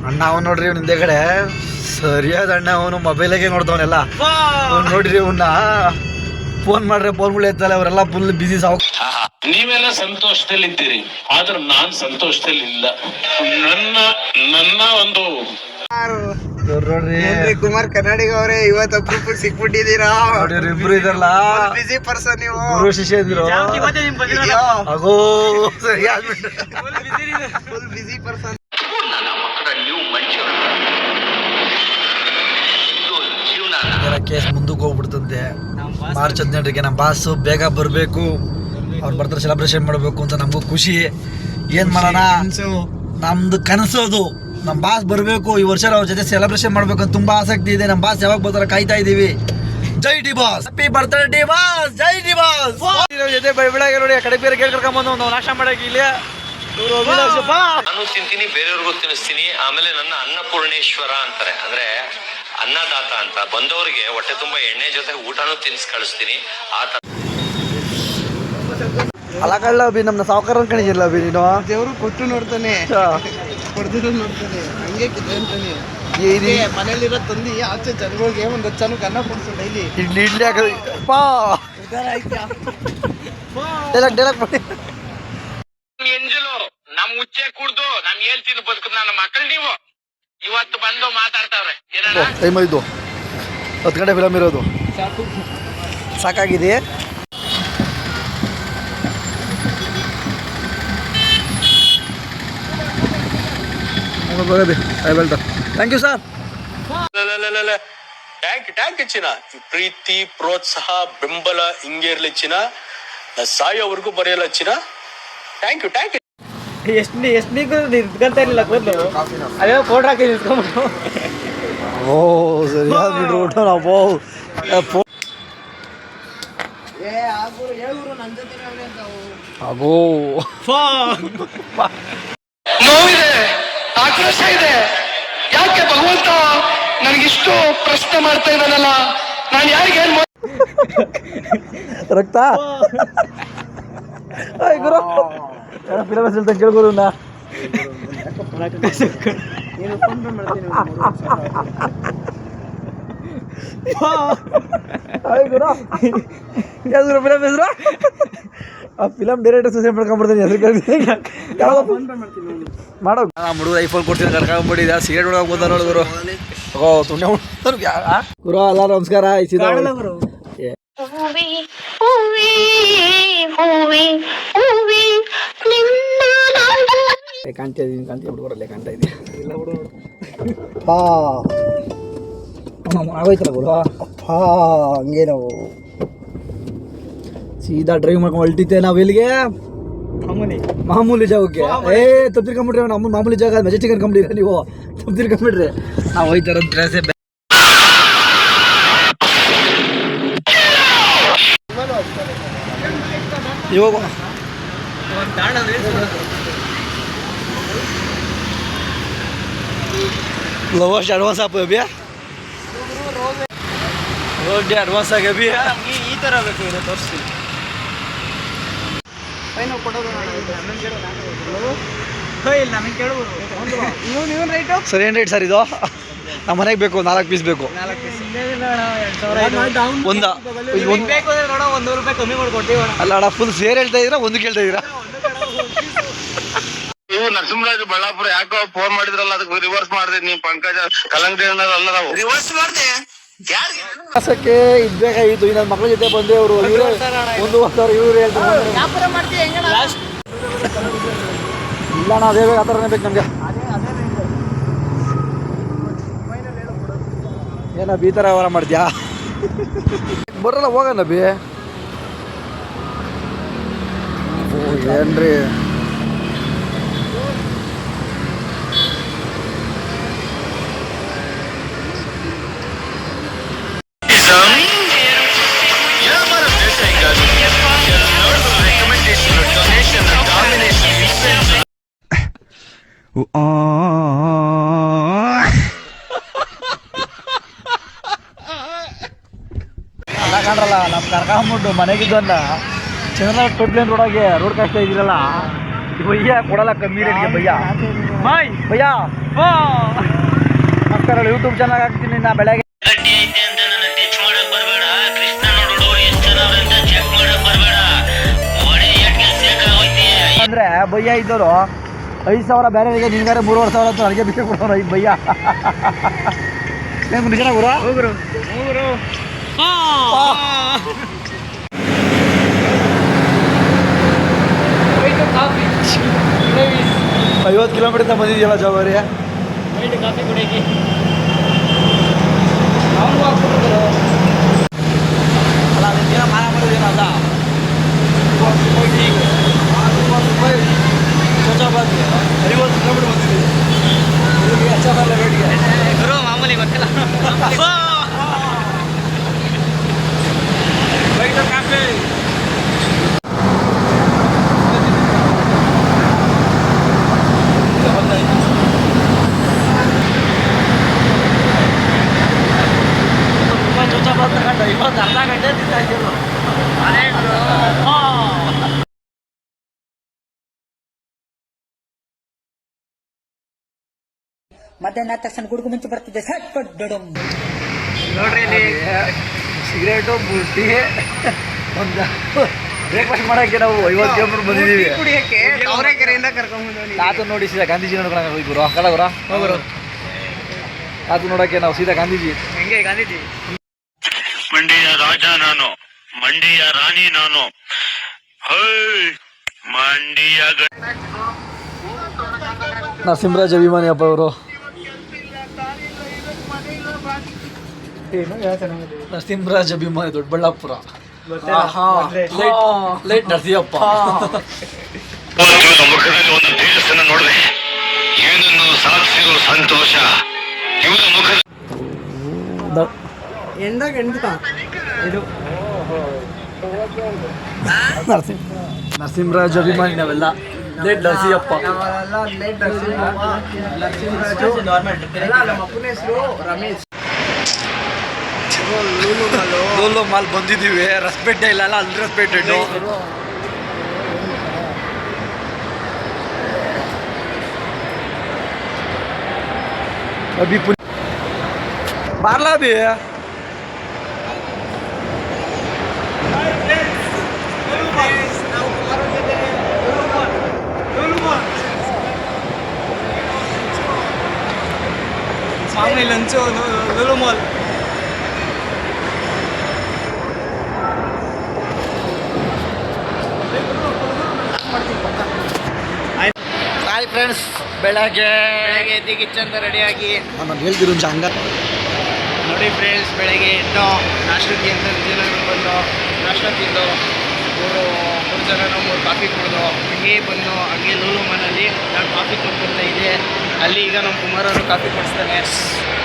ಅಣ್ಣ ಅವನು ನೋಡ್ರಿ ಇವ್ನ ಹಿಂದೆ ಕಡೆ ಸರಿಯಾದ ಅಣ್ಣ ಅವನು ಮೊಬೈಲಾಗೆ ನೋಡ್ತಾವನೆಲ್ಲ ನೋಡ್ರಿ ಇವನ್ನ ಫೋನ್ ಮಾಡ್ರೆ ಫೋನ್ಗಳು ಎತ್ತಲ್ಲ ಅವರೆಲ್ಲ ಫುಲ್ ಬಿಸಿ ಸಾವು. ನೀವೆಲ್ಲ ಸಂತೋಷದಲ್ಲಿದ್ದೀರಿ ಆದ್ರೆ ನಾನ್ ಸಂತೋಷದಲ್ಲಿ ಇಲ್ಲ. ನನ್ನ ಒಂದು ನೋಡ್ರಿ ಕುಮಾರ್ ಕನ್ನಡಿಗ ಅವರೇ ಇವತ್ತು ಅಪ್ರೂಪಕ್ಕೆ ಸಿಕ್ಬಿಟ್ಟಿದ್ದೀರಾ. ಇಬ್ರು ಇದಾರಲ್ಲ ಬಿಸಿ ಪರ್ಸನ್ ನೀವು, ಗುರು ಶಿಷ್ಯ ಇದ್ರು. ಅಗೋ ಸರಿಯಾದ ಫುಲ್ ಬಿಸಿ ಪರ್ಸನ್. ಕೇಸ್ ಮುಂದಕ್ಕೆ ಹೋಗ್ಬಿಡ್ತಂತೆ. ಮಾರ್ಚ್ 17ಗೆ ನಮ್ಮ ಬಾಸು ಬೇಗ ಬರಬೇಕು, ಅವ್ರು ಬರ್ತಾರೆ ಸೆಲೆಬ್ರೇಷನ್ ಮಾಡಬೇಕು ಅಂತ ನಮಗೂ ಖುಷಿ. ಏನ್ ಮಾಡೋಣ, ನಮ್ದು ಕನಸು ಅದು. ನಮ್ಮ ಬಾಸ್ ಬರಬೇಕು ಈ ವರ್ಷ, ಅವ್ರ ಜೊತೆ ಸೆಲೆಬ್ರೇಷನ್ ಮಾಡ್ಬೇಕು ಅಂತ ತುಂಬಾ ಆಸಕ್ತಿ ಇದೆ. ನಮ್ಮ ಬಾಸ್ ಯಾವಾಗ ಬರ್ತಾರೆ ಕಾಯ್ತಾ ಇದೀವಿ. ಜೈ D boss, happy birthday D boss, ಜೈ ಡಿ ಬಾಸ್. ಜೊತೆ ಬೆಳಗ್ಗೆ ನೋಡಿ ಕಡೆ ಬೇರೆ ಕೇಳಿ ಕರ್ಕೊಂಡ್ಬಂದು ನಾವು ನಾಶ ಮಾಡಕ್ಕೆ ಇಲ್ಲಿ ನಾನು ತಿಂತೀನಿ, ಬೇರೆಯವ್ರಿಗೂ ತಿನ್ನಿಸ್ತೀನಿ. ಆಮೇಲೆ ನನ್ನ ಅನ್ನಪೂರ್ಣೇಶ್ವರ ಅಂತಾರೆ, ಅಂದ್ರೆ ಅನ್ನದಾತ ಅಂತ. ಬಂದವರಿಗೆ ಹೊಟ್ಟೆ ತುಂಬಾ ಎಣ್ಣೆ ಜೊತೆ ಊಟನೂ ತಿನ್ಸ್ ಕಳಿಸ್ತೀನಿ. ಅಲಕಳ್ಳ ಅಭಿ ನಮ್ಮ ಸಾವುಕಾರ ಅನ್ಕೊಂಡಿಲ್ಲ ಅಭಿ ನೀನು. ದೇವ್ರು ಕೊಟ್ಟು ನೋಡ್ತಾನೆ, ಹೊಡೆದಿರೋ ನೋಡ್ತಾನೆ, ಹಂಗೆ ಅಂತಾನೆ. ಮನೇಲಿರೋ ತಂದಿ ಆಚೆ ಜನಗಳಿಗೆ ಒಂದು ಚೆನ್ನಾಗಿ ಅನ್ನ ಕೊಡ್ಸು ಡೈಲಿ. ಇಡ್ಲಿ ಎಂಜಲು ನಮ್ ಉಚ್ಚೆ ಕುಡ್ದು ನಾನ್ ಹೇಳ್ತೀನಿ ಬದುಕುದು ನನ್ನ ಮಕ್ಕಳು ನೀವು ಇವತ್ತು ಬಂದು ಮಾತಾಡ್ತಾವ್ರೆ. ಟೈಮ್ ಆಯ್ತು, 10 ಗಂಟೆ ಫಿಲಮ್ ಇರೋದು. ಸಾಕಾಗಿದೆ. Thank you sir. ಟ್ಯಾಂಕ್ ಚಿನ್ನ, ಪ್ರೀತಿ ಪ್ರೋತ್ಸಾಹ ಬೆಂಬಲ ಹಿಂಗೆ ಇರ್ಲಿ ಚಿನ್ನ. ಸಾಯೋವರೆಗೂ ಬರೆಯಲ್ಲ ಚಿನ್ನ. Thank you. ಎಷ್ಟು ನಿಂತ್ಕೊಂತ ಇರಲಿಲ್ಲ ಕೂದಲು, ಅದೇ ಫೋಟೋ ಹಾಕಿ ನಿಂತ್ಕೊಂಡ್ಬಿಟ್ಟು. ಓ ಸರಿಯಾದ ಬಿಡ್ರು ಊಟ ನಾವು. ಅಗೋ ನೋವಿದೆ, ಆಕ್ರೋಶ ಇದೆ. ಯಾಕೆ ಭಗವಂತ ನನಗಿಷ್ಟು ಪ್ರಶ್ನೆ ಮಾಡ್ತಾ ಇದ್ದಾನಲ್ಲ, ನಾನು ಯಾರಿಗೆ ರಕ್ತ ಗುರು ಫಿಲಮ್ ಹೇಳ್ತಾನೆ ಕೇಳ್ಬೋದು. ಫಿಲಮ್ ಹೆಸರು ಆ ಫಿಲಮ್ ಡೈರೆಕ್ಟರ್ ಸೂಸೈಡ್ ಮಾಡ್ಕೊಂಡ್ಬಿಡ್ತೀನಿ ಮಾಡೋ. ಹುಡುಗರು ಐಫೋನ್ ಕೊಡ್ತೀನಿ ಕರ್ಕೊಂಡ್ಬಿಟ್ಟಿದ್ದ ಸಿಗರೇಟ್ ಹೊಡೋಕೆ ಬಂದ ನೋಡಿದ್ರು. ಓ ತುಂಡೆ ಗುರು ಅಲ್ಲ ನಮಸ್ಕಾರ. ಕಾಣ್ತಾ ಇದ್ದೀನಿ ಹುಡುಗರಲ್ಲೇ ಕಾಣ್ತಾ ಇದ್ದೀನಿ. ಆಗೋಯ್ತಲ್ಲ ಗುರು. ಅಪ್ಪ ಹಂಗೆ ನಾವು ಸೀದಾ ಡ್ರೈವ್ ಮಾಡ್ಕೊಂಡು ಹೊಲ್ಟಿದ್ದೆ ನಾವು ಎಲ್ಲಿಗೆ, ಮಾಮೂಲಿ ಜಾಗಕ್ಕೆ. ತಪ್ಪಿರ್ಕೊಂಬಿಟ್ರಿ ನಮ್ಮ ಮಾಮೂಲಿ ಜಾಗ ಮೆಜೆಸ್ಟಿಕ್ ಅನ್ಕೊಂಬಿಟ್ಟಿರ ನೀವು. ತಪ್ಪಿರ್ಕೊಂಬಿಟ್ರಿ ನಾವು ಹೋಯ್ತಾರ ಡ್ರೆಸ್ ಇವಾಗ ಲವಸ್ಟ್ ಅಡ್ವಾನ್ಸ್ ಆಪ ಅಭಿ, ರೋಡ್ ಅಡ್ವಾನ್ಸ್ ಆಗಿ ಅಭಿ. ಈ ಥರ ಬೇಕು ಇದು ತೋರಿಸ್ತೀನಿ. ನಮಗೆ ಕೇಳ್ಬೋದು. ನೀವು ರೈಟು ಸರ್ ಏನು ರೇಟ್ ಸರ್ ಇದು? ನಮ್ಮ ಮನೆಗೆ ಬೇಕು 4 ಪೀಸ್ ಬೇಕು. ಒಂದು ₹100 ಕಮ್ಮಿ ಮಾಡ್ಕೊಡ್ತೀವಿ. ಅಲ್ಲ ಅಣ್ಣ ಫುಲ್ ಸೇರ್ ಹೇಳ್ತಾ ಇದ್ದೀರಾ, ಒಂದು ಕೇಳ್ತಾ ಇದ್ದೀರಾ? ನೀವು ನರಸಿಂಹರಾಜ್ ಬಳ್ಳಾಪುರ ಯಾಕೋ ಫೋನ್ ಮಾಡಿದ್ರಲ್ಲ, ಅದಕ್ಕೆ ರಿವರ್ಸ್ ಮಾಡಿದ್ರಿ. ನೀವು ಪಂಕಜ ಕಲಂಗಡಿ ಅಲ್ಲ, ನಾವು ರಿವರ್ಸ್ ಮಾಡಿದೆ. ಕೆಲಸಕ್ಕೆ ಇದ್ಬೇಕಾಗಿತ್ತು. ಈ ನನ್ನ ಮಕ್ಕಳ ಜೊತೆ ಬಂದೆ, ಅವರು ಇವರೇ 1,000 ಇವ್ರು ಹೇಳ್ತಾರೆ. ಇಲ್ಲ ಅಣ್ಣ ಅದೇ ಬೇಕು, ಆ ಥರನೇ ಬೇಕು ನಮಗೆ. ಏನ ಈ ಥರ ವ್ಯವಹಾರ ಮಾಡ್ತೀಯಾ? ಬರಲ್ಲ ಹೋಗೋಣ ಬಿ. ಓ ಏನ್ರಿ ಕಾಣ್ರಲ್ಲ ನಮ್ಮ ಕರ್ಕೊಂಬಿಟ್ಟು ಮನೆಗಿದ್ದನ್ನ ಚಂದ್ರ ಟೋಟ್ಲೇನ್ ರೋಡಾಗೆ ರೋಡ್ ಕಾಯ್ತಾ ಇದ್ದೀರಲ್ಲ, ಭಯ್ಯ ಕೊಡಲ್ಲ ಕಮ್ಮಿ ರೇಟ್ಗೆ ಭಯ್ಯ ಭಯ್ಯ ನಮಸ್ಕಾರ ಯೂಟ್ಯೂಬ್ ಚಾನಲ್ ಹಾಕ್ತೀನಿ ನಾ ಬೆಳಗ್ಗೆ ಅಂದ್ರೆ ಭಯ್ಯ ಇದ್ದವರು 5,000 ಬೇರೆಯವರಿಗೆ ನಿನ್ಗಾರೆ 3,500 ಅಂತ ಅಡುಗೆ ಬಿಟ್ಟು ಕೊಡೋರು ಈ ಭಯ್ಯ ಏನು ನಿಜನ ಗುರು ಹೋಗ್ರು 50 ಕಿಲೋಮೀಟರ್ ಬಂದಿದೆಯಲ್ಲ ಜವಾರಿ ಕಾಫಿ ಕುಡಿಯಕ್ಕೆ ಅಲ್ಲ ಅದಕ್ಕೇನೋ ಮಾನ ಮಾಡೋದೇನೋ ಅಲ್ಲ ಚೌಚಾಬಾದ್ಗೆ 50 ಕಿಲೋಮೀಟರ್ ಬಂದಿದ್ದೀವಿ ಇಲ್ಲಿಗೆ ಅಚ್ಚಾಬಾರ್ಲ ರೇಟ್ಗೆ ಗುರು ಮಾಮೂಲಿ ಗೊತ್ತಿಲ್ಲ ಕಾಫಿ ಚೌಚಾಬಾದ್ ತಗೊಂಡು ಇವತ್ತು ಅರ್ಧ ಗಂಟೆ ತಿಂತಾ ಇದ್ದೀವಿ ಮಧ್ಯಾಹ್ನ ತಕ್ಷಣ ಗುಡುಗು ಮುಂಚೆ ಬರ್ತಿದ್ದೆ ಸಟ್ ಪಟ್ ಡಡಮ್ ನೋಡ್ರಿ ಸಿಗರೇಟು ಬುಟ್ಟಿ ಒಂದು ಬ್ರೇಕ್ಫಾಸ್ಟ್ ಮಾಡೋಕ್ಕೆ ನಾವು 50 ಕಿಲೋಮೀಟರ್ ಬಂದಿದ್ದೀವಿ ಕುಡಿಯಕ್ಕೆ ಅವರೆಕೆರೆಯಿಂದ ಕರ್ಕೊಂಡ್ಬಂದ್ವಿ ತಾತು ನೋಡಿ ಸೀದಾ ಗಾಂಧೀಜಿ ನೋಡ್ಕೊಳಕ್ಕೆ ಹೋಗಿದ್ರು ಕಲ ಗುರ ಹೋಗ್ರು ತಾತು ನೋಡೋಕ್ಕೆ ನಾವು ಸೀದಾ ಗಾಂಧೀಜಿ ಹೆಂಗೆ ಗಾಂಧೀಜಿ ಮಂಡಿಯ ರಾಜ ನಾನು, ಮಂಡಿಯ ರಾಣಿ ನಾನು. ಮಂಡಿಯ ನರಸಿಂಹರಾಜ ಅಭಿಮಾನಿ ಅಪ್ಪ ಅವರು ನರಸಿಂಹರಾಜ ಅಭಿಮಾನಿ ದೊಡ್ಡಬಳ್ಳಾಪುರ ಲೈಟ್ ನರಸಿಯಪ್ಪ ಮುಖದಲ್ಲಿ ಒಂದು ತೇಜಸ್ಸನ್ನು ನೋಡಿದೆ, ಏನನ್ನು ಸಾಧಿಸಿರೋ ಸಂತೋಷ ಇವನ ಮುಖದ ನರಸಿಂಹರಾಜ ಅಭಿಮಾನಿ ನಾವೆಲ್ಲ ಲೇಟ್ ನರಸಿಯಪ್ಪ ರಮೇಶ್ ಲೋಲೋ ಮಾಲ್ ಬಂದಿದ್ದೀವಿ ರೆಸ್ಪೆಕ್ಟೇ ಇಲ್ಲ ಅಲ್ಲ ಅನ್ರೆಸ್ಪೆಕ್ಟೆಡ್ अभी बारला भी है ಸಾಮಿ lunch Lulu mall hi friends ಬೆಳಗ್ಗೆ ಎದ್ದು ಕಿಚನ್ ರೆಡಿಯಾಗಿ ನಾನು ಹೇಳ್ತಿರೋ ಹಂಗ ನೋಡಿ ಫ್ರೆಂಡ್ಸ್, ಬೆಳಗ್ಗೆ ಎದ್ದು ನಾಷ್ಟಕ್ಕೆ ಅಂತ ವಿಜಯನಗರ ಬಂದು ನಾಷ್ಟ ತಿಂದು ಮೂರು ಜನ 3 ಕಾಫಿ ಕುಡಿದು ಹಂಗೆ ಬಂದು ಹಂಗೆ ಲೂಲು ಮನಲ್ಲಿ ನಾನು ಕಾಫಿ ಕೊಡ್ತಾ ಇದ್ದೆ. ಅಲ್ಲಿ ಈಗ ನಮ್ಮ ಕುಮಾರವರು ಕಾಫಿ ಕೊಡಿಸ್ತಾನೆ.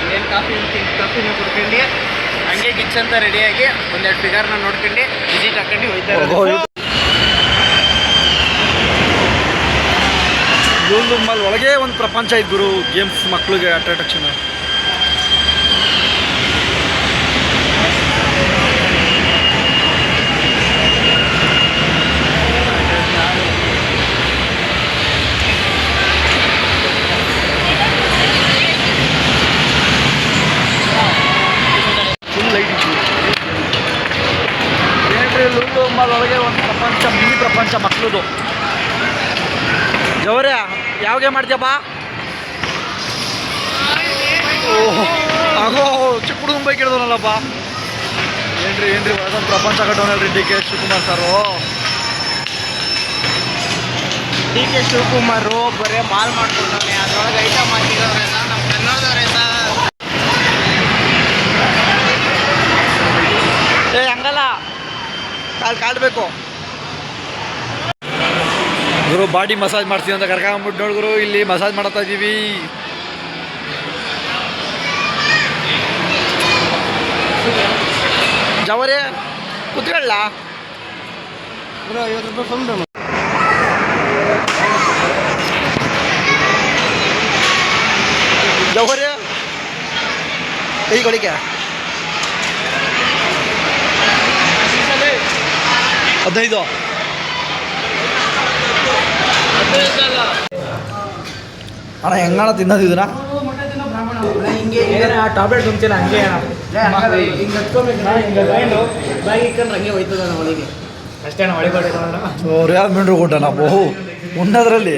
ಇನ್ನೇನು ಕಾಫಿನ ಕುಡ್ಕೊಂಡು ಹಂಗೆ ಕಿಚನ್ ರೆಡಿಯಾಗಿ ಒಂದೆರಡು ಫಿಗರ್ನ ನೋಡ್ಕೊಂಡು ವಿಸಿಟ್ ಹಾಕೊಂಡು ಹೋಯ್ತಾ ಇರೋದು. ಲೂಲು ಮಾಲ್ ಒಳಗೆ ಒಂದು ಪ್ರಪಂಚ ಇದ್ದು ಗುರು, ಗೇಮ್ಸ್ ಮಕ್ಕಳಿಗೆ ಅಟ್ರಾಕ್ಷನ್. ಫುಲ್ ಲೈಟ್ ಇತ್ತು ಏನ್ರಿ ಲೂಲು ಮಾಲ್ ಒಳಗೆ ಒಂದು ಪ್ರಪಂಚ, ಮಿನಿ ಪ್ರಪಂಚ ಮಕ್ಕಳದು. ಜವರ್ಯ ಯಾವ ಗೇಮ್ ಮಾಡ್ತೀಯಪ್ಪ? ಓಹ್ ಆಗೋ ಚಿಕ್ಕ ಹುಡುಗನ ಬೈಕ್ ಹಿಡ್ದವನಲ್ಲಪ್ಪ. ಏನ್ರಿ ಒಳಗೊಂದು ಪ್ರಪಂಚ ಕಟ್ಟೋನಲ್ರಿ ಡಿ ಕೆ ಶಿವಕುಮಾರ್ ಸರು. ಡಿ ಕೆ ಶಿವಕುಮಾರ್ ಬರೀ ಮಾಲ್ ಮಾಡ್ಕೊಂಡವ್ರೆ, ಅದ್ರೊಳಗೆ ಐಟಮ್ ಹಾಕಿದವ್ರೆ ನಮ್ಮ ಕನ್ನಡದವ್ರೆ ಸರ್. ಏ ಹಂಗಲ್ಲ, ಕಾಡ್ಬೇಕು ಗುರು. ಬಾಡಿ ಮಸಾಜ್ ಮಾಡ್ತೀವಿ ಅಂತ ಕರ್ಕೊಂಬಿಟ್ಟು ನೋಡ್ಗುರು, ಇಲ್ಲಿ ಮಸಾಜ್ ಮಾಡ್ತಾ ಇದ್ದೀವಿ. ಜವರೇ ಕುತ್ಕೊಳ್ಳ 50 ರೂಪಾಯಿ ಫಂಡ್ ಜವರೇ ಕೈ ಕೊಡಿಕೆ 15 ಅಣ್ಣ ಹೆಂಗಣ ತಿನ್ನೋದಿದ್ರ ಹಿಂಗೆ ಟಾಬ್ಲೆಟ್ ತುಂಬ್ತಿಲ್ಲ ಹಂಗೆ ಹಿಂಗೆ ಹತ್ಕೊಬೇಕು ಬ್ಯಾಗ್ ಇಟ್ಕೊಂಡ್ರೆ ಹಂಗೆ ಹೋಯ್ತದ ನಮ್ಮ ಒಳಗೆ ಅಷ್ಟೇ ಒಳಗೆ ಅವ್ರು ಯಾವ ಮೀನ್ರು ಕೊಟ್ಟ ನಾವು ಉಣ್ಣೋದ್ರಲ್ಲಿ